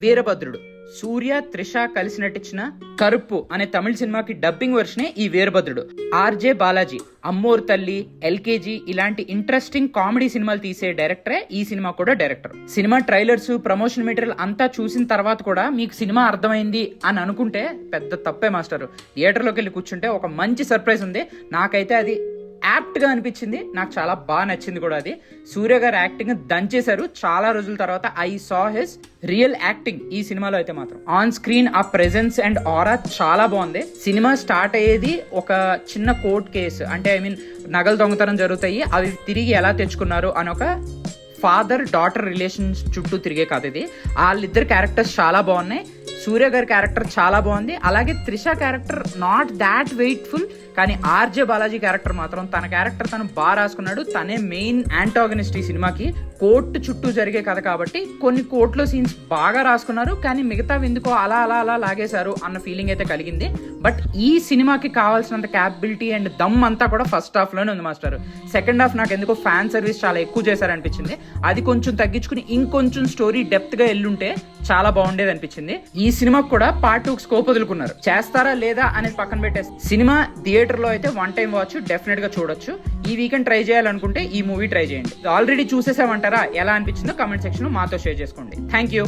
వీరభద్రుడు సూర్య త్రిష కలిసి నటించిన కరుప్పు అనే తమిళ సినిమాకి డబ్బింగ్ వర్షనే ఈ వీరభద్రుడు. ఆర్జే బాలాజీ అమ్మోరు తల్లి, ఎల్కేజీ ఇలాంటి ఇంట్రెస్టింగ్ కామెడీ సినిమాలు తీసే డైరెక్టరే ఈ సినిమా కూడా director. Cinema trailers, promotion material అంతా చూసిన తర్వాత కూడా మీకు సినిమా అర్థమైంది అని అనుకుంటే పెద్ద తప్పే మాస్టర్. థియేటర్లోకి వెళ్ళి కూర్చుంటే ఒక మంచి సర్ప్రైజ్ ఉంది. నాకైతే అది యాప్ట్ గా అనిపించింది, నాకు చాలా బాగా నచ్చింది కూడా. అది సూర్య గారు యాక్టింగ్ దంచేశారు. చాలా రోజుల తర్వాత I saw his real acting ఈ సినిమాలో. అయితే మాత్రం ఆన్ స్క్రీన్ ఆ ప్రెజెన్స్ అండ్ ఆరా చాలా బాగుంది. సినిమా స్టార్ట్ అయ్యేది ఒక చిన్న కోర్ట్ కేసు, అంటే నగలు దొంగతనం జరుగుతాయి, అవి తిరిగి ఎలా తెచ్చుకున్నారు అని ఒక ఫాదర్ డాటర్ రిలేషన్స్ చుట్టూ తిరిగే కథ ఇది. వాళ్ళిద్దరు క్యారెక్టర్స్ చాలా బాగున్నాయి. సూర్య గారి క్యారెక్టర్ చాలా బాగుంది. అలాగే త్రిష క్యారెక్టర్ నాట్ దాట్ వెయిట్ఫుల్, కానీ ఆర్జే బాలాజీ క్యారెక్టర్ మాత్రం తన క్యారెక్టర్ తను బాగా రాసుకున్నాడు. తనే మెయిన్ యాంటాగనిస్ట్ ఈ సినిమాకి. కోర్టు చుట్టూ జరిగే కథ కాబట్టి కొన్ని కోర్టులో సీన్స్ బాగా రాసుకున్నారు, కానీ మిగతా ఎందుకో అలా అలా అలా లాగేశారు అన్న ఫీలింగ్ అయితే కలిగింది. బట్ ఈ సినిమాకి కావాల్సినంత క్యాపబిలిటీ అండ్ దమ్ అంతా కూడా ఫస్ట్ హాఫ్ లోనే ఉంది మాస్టర్. సెకండ్ హాఫ్ నాకు ఎందుకో ఫ్యాన్ సర్వీస్ చాలా ఎక్కువ చేశారనిపించింది. అది కొంచెం తగ్గించుకుని ఇంకొంచెం స్టోరీ డెప్త్ గా ఎల్లుంటే చాలా బాగుండేది అనిపించింది. ఈ సినిమాకి కూడా పార్ట్ 2 స్కోప్ వదులుకున్నారు. చేస్తారా లేదా అనేది పక్కన పెట్టేసి సినిమా థియేటర్ లో అయితే వన్ టైం వాచ్ డెఫినెట్ గా చూడొచ్చు. ఈ వీకెండ్ ట్రై చేయాలనుకుంటే ఈ మూవీ ట్రై చేయండి. ఆల్రెడీ చూసేసామంటారా, ఎలా అనిపించిందో కామెంట్ సెక్షన్ లో మాతో షేర్ చేసుకోండి. Thank you.